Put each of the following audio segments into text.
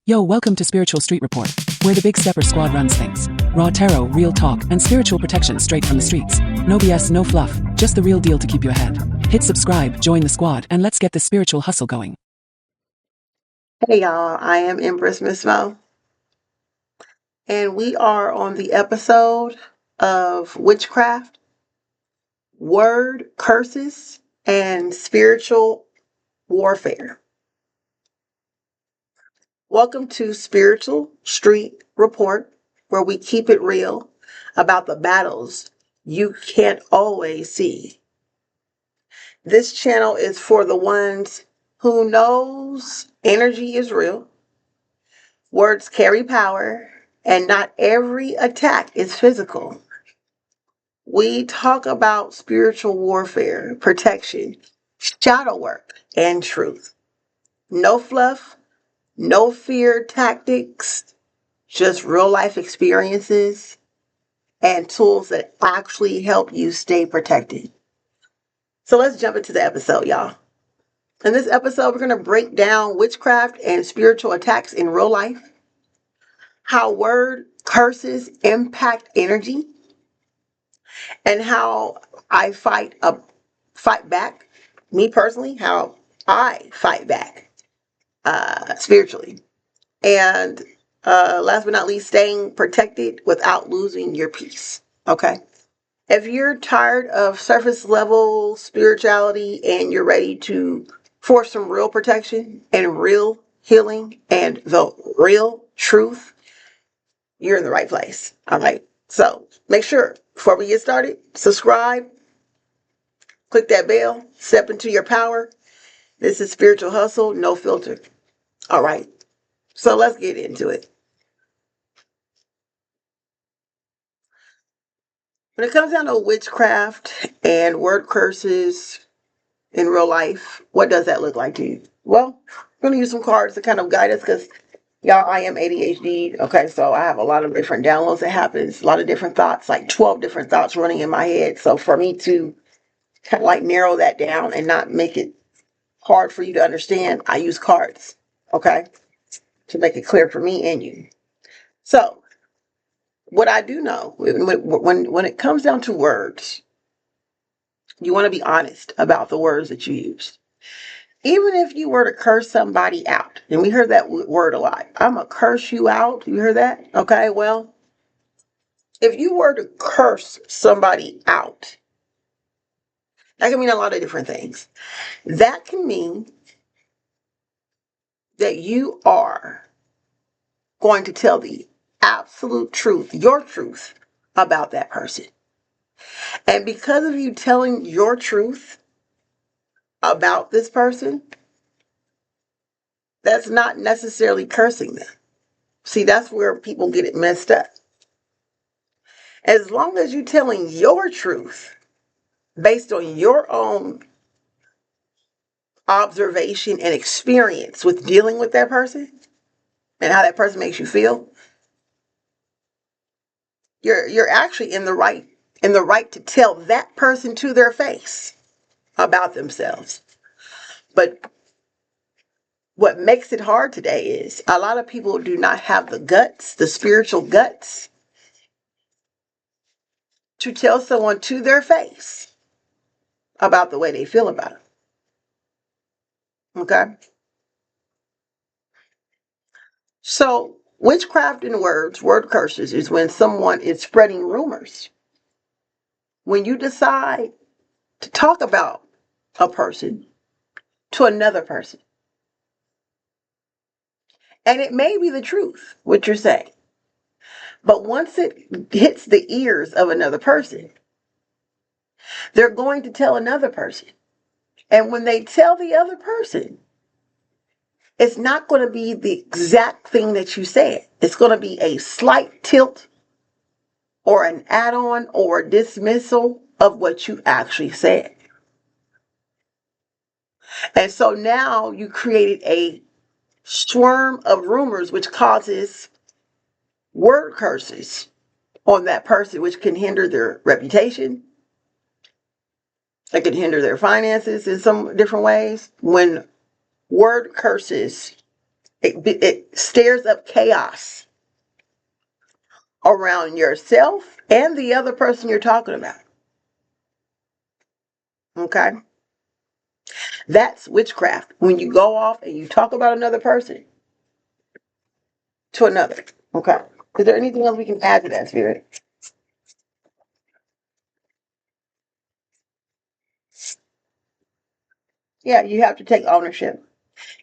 Yo, welcome to Spiritual Street Report, where the Big Stepper Squad runs things. Raw tarot, real talk, and spiritual protection straight from the streets. No BS, no fluff, just the real deal to keep you ahead. Hit subscribe, join the squad, and let's get this spiritual hustle going. Hey y'all, I am Empress Miss Mo, and we are on the episode of Witchcraft, Word Curses, and Spiritual Warfare. Welcome to Spiritual Street Report, where we keep it real about the battles you can't always see. This channel is for the ones who knows energy is real, words carry power, and not every attack is physical. We talk about spiritual warfare, protection, shadow work, and truth. No fluff, no fear tactics, just real life experiences and tools that actually help you stay protected. So let's jump into the episode, y'all. In this episode, we're going to break down witchcraft and spiritual attacks in real life, how word curses impact energy, and how I fight back. Me personally, how I fight back spiritually, and last but not least, staying protected without losing your peace. Okay. If you're tired of surface level spirituality and you're ready to for some real protection and real healing and the real truth, you're in the right place. All right. So make sure before we get started, subscribe, click that bell, step into your power. This is Spiritual Hustle, no filter. All right. So let's get into it. When it comes down to witchcraft and word curses in real life, what does that look like to you? Well, I'm going to use some cards to kind of guide us because, y'all, I am ADHD. Okay, so I have a lot of different downloads that happens, a lot of different thoughts, like 12 different thoughts running in my head. So for me to kind of like narrow that down and not make it hard for you to understand, I use cards, okay, to make it clear for me and you. So what I do know, when it comes down to words, you want to be honest about the words that you use. Even if you were to curse somebody out, and we heard that word a lot, I'm going to curse you out. You hear that? Okay, well, if you were to curse somebody out, that can mean a lot of different things. That can mean that you are going to tell the absolute truth, your truth about that person. And because of you telling your truth about this person, that's not necessarily cursing them. See, that's where people get it messed up. As long as you're telling your truth based on your own observation and experience with dealing with that person and how that person makes you feel, you're actually in the right to tell that person to their face about themselves. But what makes it hard today is a lot of people do not have the guts, the spiritual guts, to tell someone to their face about the way they feel about them. Okay? So, witchcraft in words, word curses, is when someone is spreading rumors. When you decide to talk about a person to another person, and it may be the truth, what you're saying, but once it hits the ears of another person, they're going to tell another person. And when they tell the other person, it's not going to be the exact thing that you said. It's going to be a slight tilt or an add-on or a dismissal of what you actually said. And so now you created a swarm of rumors, which causes word curses on that person, which can hinder their reputation. It can hinder their finances in some different ways. When word curses It stirs up chaos around yourself and the other person you're talking about. Okay? That's witchcraft. When you go off and you talk about another person to another. Okay? Is there anything else we can add to that, Spirit? Yeah, you have to take ownership.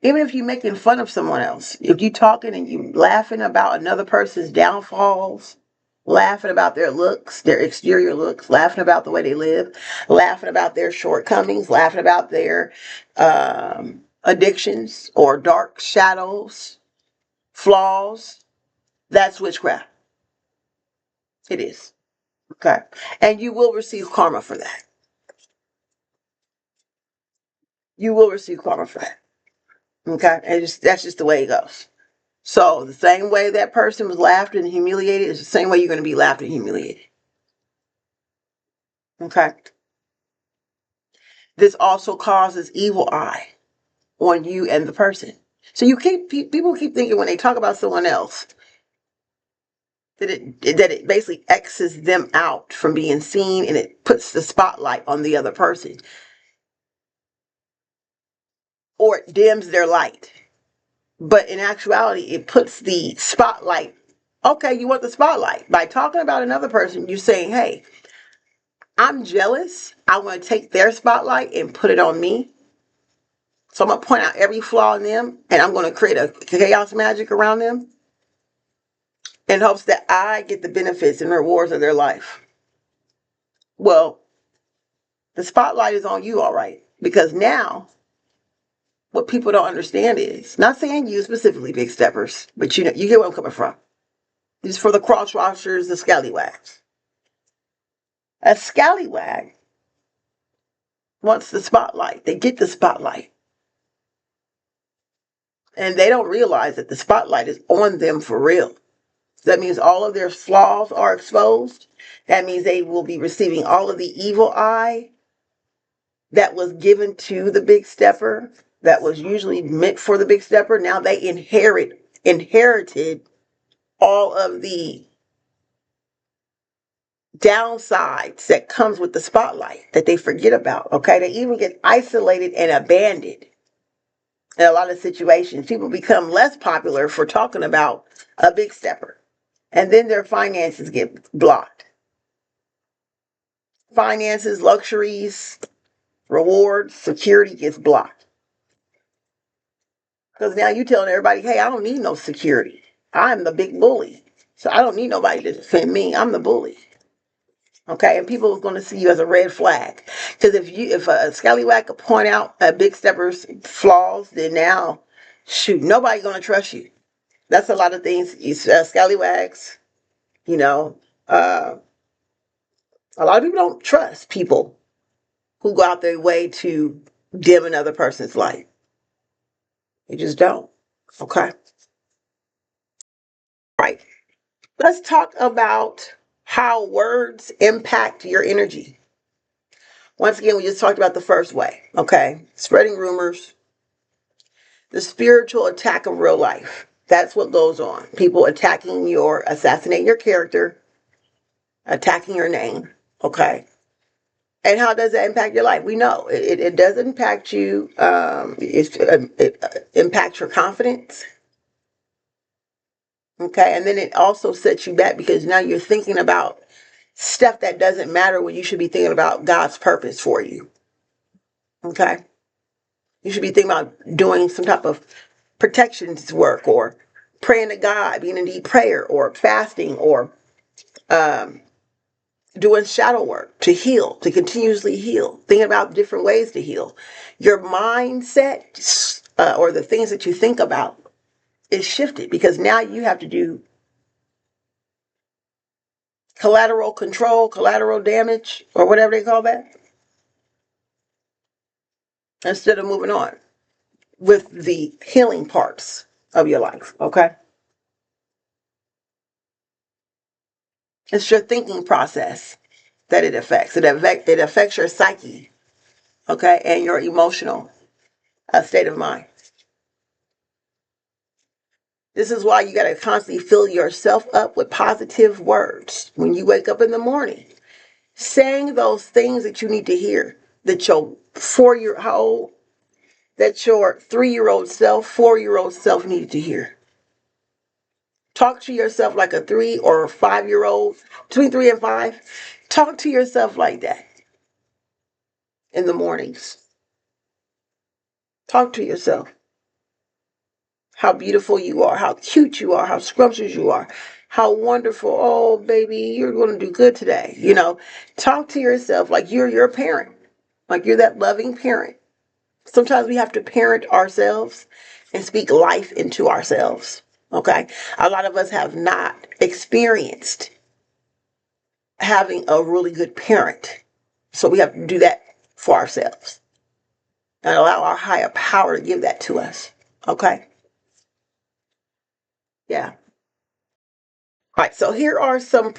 Even if you're making fun of someone else, if you talking and you laughing about another person's downfalls, laughing about their looks, their exterior looks, laughing about the way they live, laughing about their shortcomings, laughing about their addictions or dark shadows, flaws, that's witchcraft. It is. Okay. And you will receive karma for that. You will receive karma for that. Okay. And that's just the way it goes. So the same way that person was laughed and humiliated is the same way you're going to be laughed and humiliated. Okay. This also causes evil eye on you and the person. So people keep thinking when they talk about someone else that it basically X's them out from being seen and it puts the spotlight on the other person or it dims their light. But in actuality, it puts the spotlight. Okay, you want the spotlight. By talking about another person, you're saying, hey, I'm jealous. I want to take their spotlight and put it on me. So I'm going to point out every flaw in them and I'm going to create a chaos magic around them in hopes that I get the benefits and rewards of their life. Well, the spotlight is on you, all right. Because now, what people don't understand is, not saying you specifically, big steppers, but you get where I'm coming from. This is for the crosswashers, the scallywags. A scallywag wants the spotlight. They get the spotlight. And they don't realize that the spotlight is on them for real. That means all of their flaws are exposed. That means they will be receiving all of the evil eye that was given to the big stepper, that was usually meant for the big stepper. Now they inherited all of the downsides that comes with the spotlight that they forget about. Okay, they even get isolated and abandoned in a lot of situations. People become less popular for talking about a big stepper, and then their finances get blocked. Finances, luxuries, rewards, security gets blocked. Because now you're telling everybody, hey, I don't need no security. I'm the big bully. So I don't need nobody to defend me. I'm the bully. Okay, and people are going to see you as a red flag. Because if a scallywag could point out a big stepper's flaws, then now, shoot, nobody's going to trust you. That's a lot of things. Scallywags, you know, uh, a lot of people don't trust people who go out their way to dim another person's light. They just don't. Okay. Right. Let's talk about how words impact your energy. Once again, we just talked about the first way. Okay. Spreading rumors, the spiritual attack of real life. That's what goes on. People assassinating your character, attacking your name. Okay. And how does that impact your life? We know it does impact you. It impacts your confidence. Okay. And then it also sets you back because now you're thinking about stuff that doesn't matter when you should be thinking about God's purpose for you. Okay. You should be thinking about doing some type of protections work or praying to God, being in deep prayer or fasting or doing shadow work to heal, to continuously heal, thinking about different ways to heal. Your mindset or the things that you think about is shifted because now you have to do collateral control, collateral damage, or whatever they call that, instead of moving on with the healing parts of your life. Okay. It's your thinking process that it affects. It affects your psyche, okay, and your emotional state of mind. This is why you got to constantly fill yourself up with positive words when you wake up in the morning. Saying those things that you need to hear, that your 4-year-old, that your 3-year-old self, 4-year-old self needed to hear. Talk to yourself like a 3 or a 5-year-old, between 3 and 5. Talk to yourself like that in the mornings. Talk to yourself. How beautiful you are, how cute you are, how scrumptious you are, how wonderful. Oh, baby, you're going to do good today. You know, talk to yourself like you're your parent, like you're that loving parent. Sometimes we have to parent ourselves and speak life into ourselves. Okay. A lot of us have not experienced having a really good parent. So we have to do that for ourselves and allow our higher power to give that to us. Okay. Yeah. All right, so here are some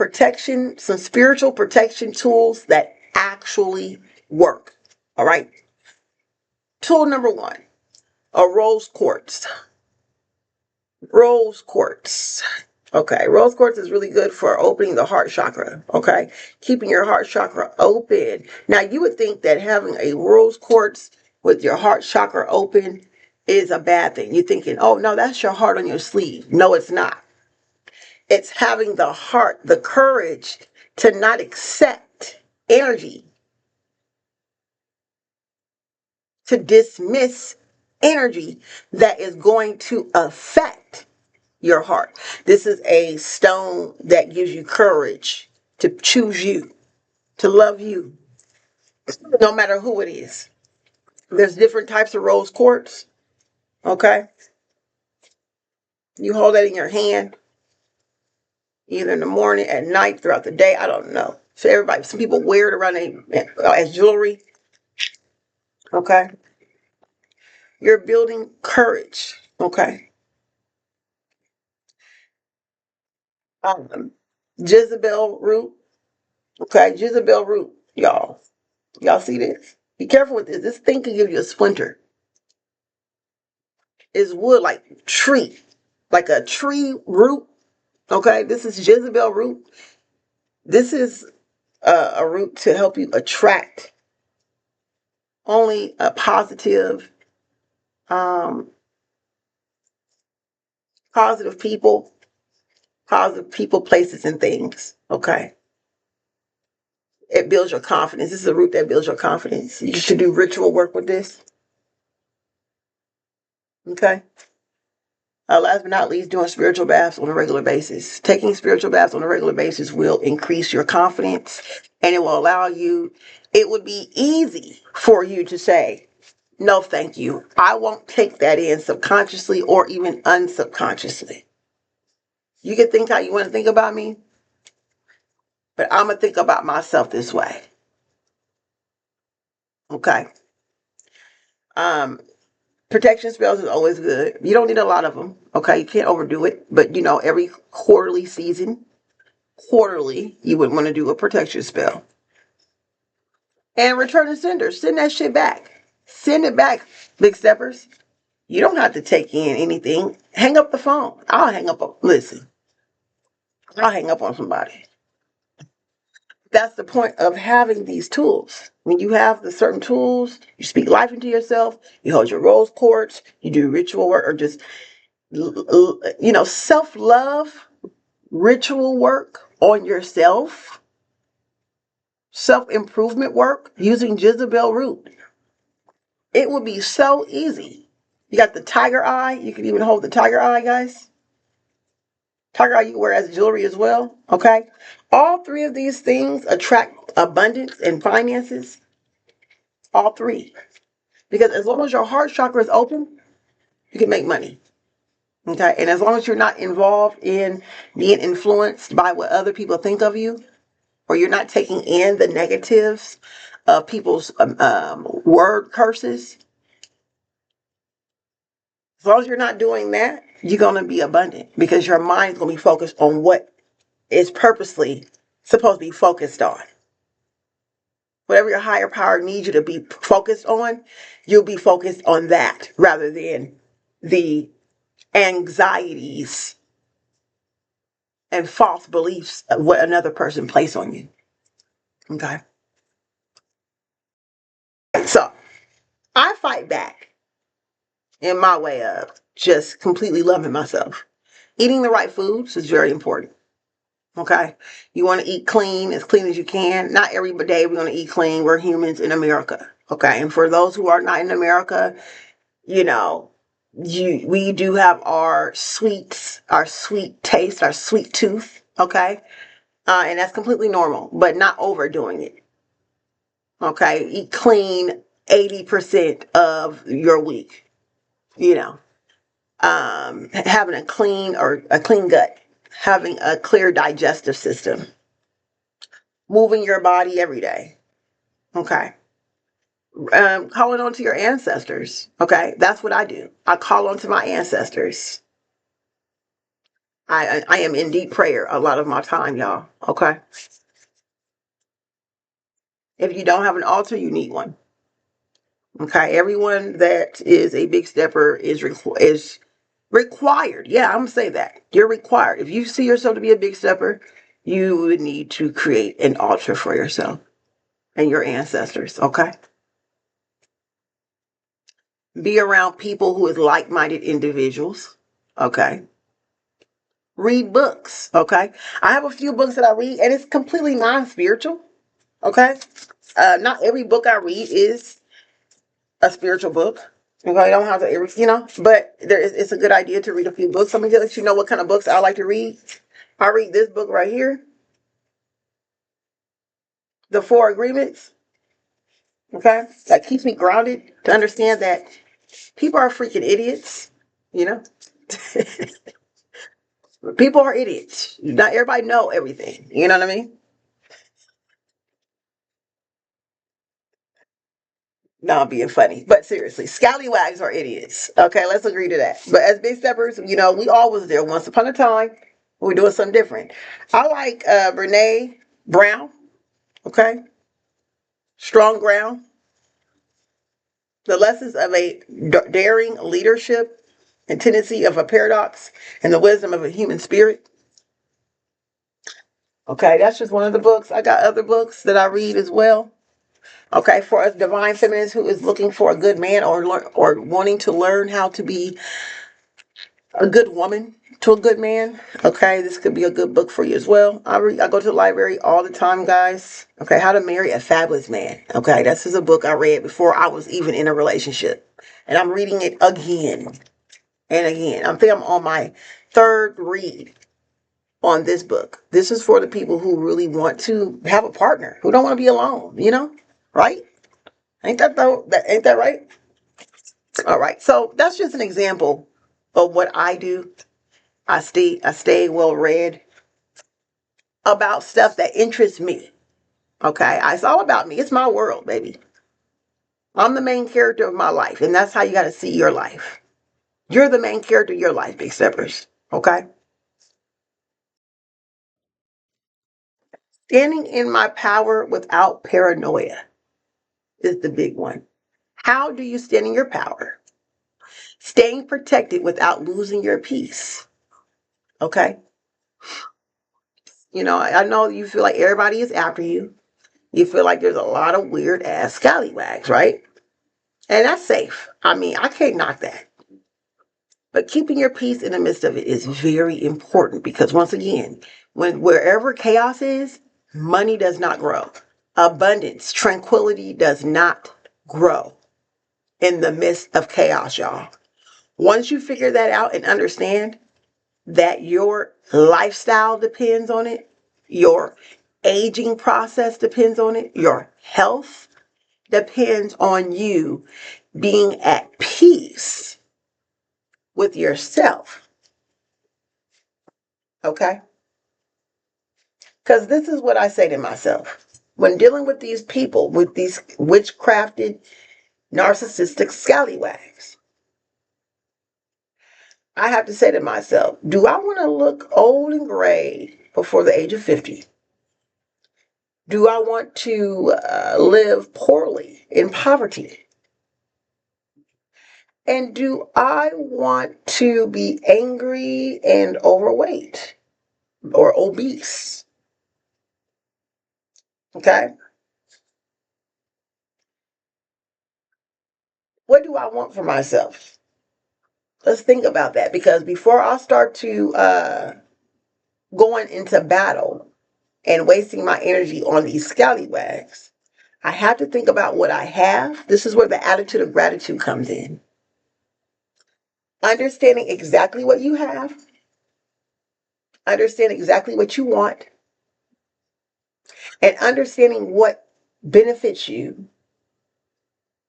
spiritual protection tools that actually work. All right. Tool number 1, a rose quartz. Rose quartz. Okay, rose quartz is really good for opening the heart chakra. Okay, keeping your heart chakra open. Now, you would think that having a rose quartz with your heart chakra open is a bad thing. You're thinking, oh, no, that's your heart on your sleeve. No, it's not. It's having the heart, the courage to not accept energy, to dismiss energy that is going to affect your heart. This is a stone that gives you courage to choose you, to love you, no matter who it is. There's different types of rose quartz. Okay. You hold that in your hand, either in the morning, at night, throughout the day. I don't know. So everybody, some people wear it around as jewelry. Okay. You're building courage. Okay. Um, Jezebel root. Okay. Jezebel root. Y'all. Y'all see this? Be careful with this. This thing can give you a splinter. It's wood like tree. Like a tree root. Okay. This is Jezebel root. This is a root to help you attract only a positive, um, positive people, places, and things. Okay. It builds your confidence. This is a root that builds your confidence. You should do ritual work with this. Okay. Last but not least, doing spiritual baths on a regular basis. Taking spiritual baths on a regular basis will increase your confidence, and it will allow you, it would be easy for you to say, no, thank you. I won't take that in subconsciously or even unsubconsciously. You can think how you want to think about me, but I'm going to think about myself this way. Okay. Protection spells is always good. You don't need a lot of them. Okay. You can't overdo it. But, every quarterly, you would want to do a protection spell. And return to sender. Send that shit back. Send it back, big steppers. You don't have to take in anything. Hang up the phone. I'll hang up. Listen, I'll hang up on somebody. That's the point of having these tools. When you have the certain tools, you speak life into yourself, you hold your rose quartz, you do ritual work, or just, self-love, ritual work on yourself, self-improvement work using Jezebel root. It would be so easy. You got the tiger eye. You can even hold the tiger eye, guys. Tiger eye you can wear as jewelry as well. Okay. All 3 of these things attract abundance and finances. All 3. Because as long as your heart chakra is open, you can make money. Okay. And as long as you're not involved in being influenced by what other people think of you, or you're not taking in the negatives of people's word curses, as long as you're not doing that, you're going to be abundant because your mind's going to be focused on what is purposely supposed to be focused on. Whatever your higher power needs you to be focused on, you'll be focused on that rather than the anxieties, and false beliefs of what another person placed on you. Okay. So I fight back in my way of just completely loving myself. Eating the right foods is very important. Okay. You want to eat clean, as clean as you can. Not every day we're going to eat clean. We're humans in America. Okay. And for those who are not in America, you know, we do have our sweets, our sweet taste, our sweet tooth. Okay. And that's completely normal, but not overdoing it. Okay. Eat clean 80% of your week, you know. Having a clean gut, having a clear digestive system, moving your body every day. Okay. Calling on to your ancestors. Okay. That's what I do. I call on to my ancestors. I am in deep prayer a lot of my time, y'all. Okay. If you don't have an altar, you need one. Okay. Everyone that is a big stepper is required. Yeah, I'm gonna say that. You're required. If you see yourself to be a big stepper, you would need to create an altar for yourself and your ancestors. Okay. Be around people who is like-minded individuals. Okay. Read books. Okay. I have a few books that I read, and it's completely non-spiritual. Okay. Not every book I read is a spiritual book. Okay, I don't have to, but it's a good idea to read a few books. I'm gonna let you know what kind of books I like to read. I read this book right here, The Four Agreements. Okay, that keeps me grounded to understand that people are freaking idiots. You know, people are idiots. Not everybody know everything. You know what I mean? No, I'm being funny, but seriously, scallywags are idiots. Okay, let's agree to that. But as big steppers, we all was there once upon a time. We're doing something different. I like Brene Brown. Okay, Strong Ground. The lessons of a daring leadership and tendency of a paradox and the wisdom of a human spirit. Okay, that's just one of the books. I got other books that I read as well. Okay, for a divine feminist who is looking for a good man or wanting to learn how to be a good woman to a good man. Okay, this could be a good book for you as well. I go to the library all the time, guys. Okay, How to Marry a Fabulous Man. Okay, this is a book I read before I was even in a relationship, and I'm reading it again and again. I think I'm on my third read on this book. This is for the people who really want to have a partner, who don't want to be alone. Right? Ain't that though? Ain't that right? All right. So that's just an example of what I do. I stay well read about stuff that interests me. Okay, it's all about me. It's my world, baby. I'm the main character of my life, and that's how you got to see your life. You're the main character of your life, big steppers. Okay. Standing in my power without paranoia is the big one. How do you stand in your power? Staying protected without losing your peace. Okay. I know you feel like everybody is after you. You feel like there's a lot of weird ass scallywags, right? And that's safe. I mean, I can't knock that. But keeping your peace in the midst of it is very important because once again, wherever chaos is, money does not grow. Abundance, tranquility does not grow in the midst of chaos, y'all. Once you figure that out and understand that your lifestyle depends on it, your aging process depends on it, your health depends on you being at peace with yourself. Okay? Because this is what I say to myself. When dealing with these people, with these witchcrafted, narcissistic scallywags, I have to say to myself, do I want to look old and gray before the age of 50? Do I want to live poorly in poverty? And do I want to be angry and overweight or obese? Okay. What do I want for myself? Let's think about that, because before I start to going into battle and wasting my energy on these scallywags, I have to think about what I have. This is where the attitude of gratitude comes in. Understanding exactly what you have, understanding exactly what you want, and understanding what benefits you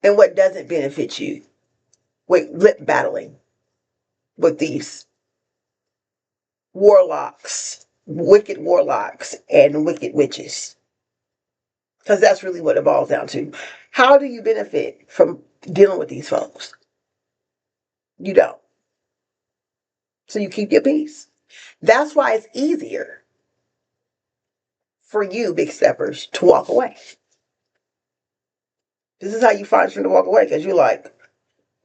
and what doesn't benefit you with lip battling with these warlocks, and wicked witches. Because that's really what it boils down to. How do you benefit from dealing with these folks? You don't. So you keep your peace. That's why it's easier for you, big steppers, to walk away. This is how you find strength to walk away, because you're like,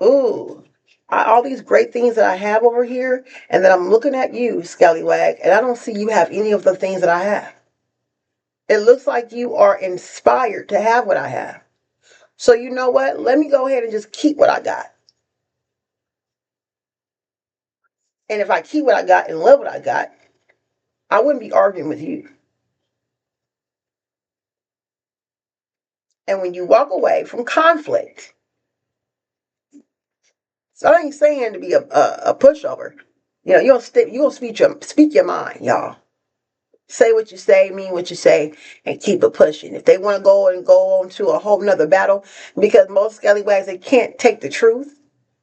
ooh, all these great things that I have over here, and then I'm looking at you, scallywag, and I don't see you have any of the things that I have. It looks like you are inspired to have what I have. So you know what? Let me go ahead and just keep what I got. And if I keep what I got and love what I got, I wouldn't be arguing with you. And when you walk away from conflict, so I ain't saying to be a pushover. You know, you don't speak your mind, y'all. Say what you say, mean what you say, and keep it pushing. If they want to go on to a whole nother battle, because most scallywags, they can't take the truth.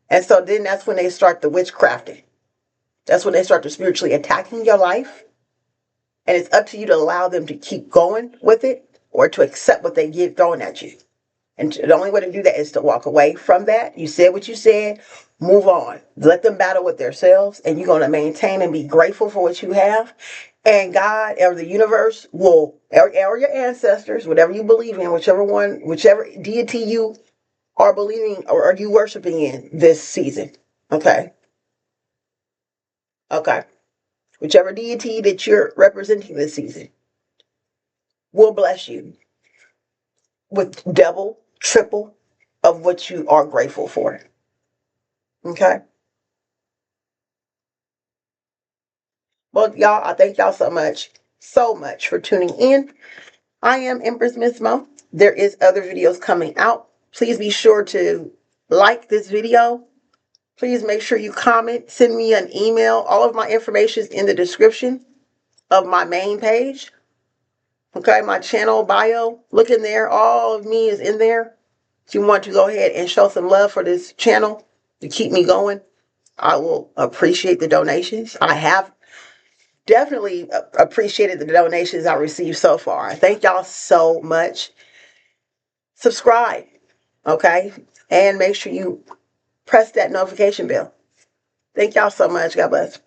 And so then that's when they start the witchcrafting. That's when they start to spiritually attacking your life. And it's up to you to allow them to keep going with it or to accept what they get thrown at you. And the only way to do that is to walk away from that. You said what you said, move on. Let them battle with themselves, and you're going to maintain and be grateful for what you have. And God or the universe will, or your ancestors, whatever you believe in, whichever deity you are believing or are you worshiping in this season. Okay. Okay. Whichever deity that you're representing this season will bless you with double, triple of what you are grateful for. Okay. Well, y'all, I thank y'all so much for tuning in. I am Empress Miss Mo. There is other videos coming out. Please be sure to like this video. Please make sure you comment, send me an email. All of my information is in the description of my main page. Okay, my channel bio. Look in there. All of me is in there. If you want to go ahead and show some love for this channel to keep me going, I will appreciate the donations. I have definitely appreciated the donations I received so far. Thank y'all so much. Subscribe, okay? And make sure you press that notification bell. Thank y'all so much. God bless.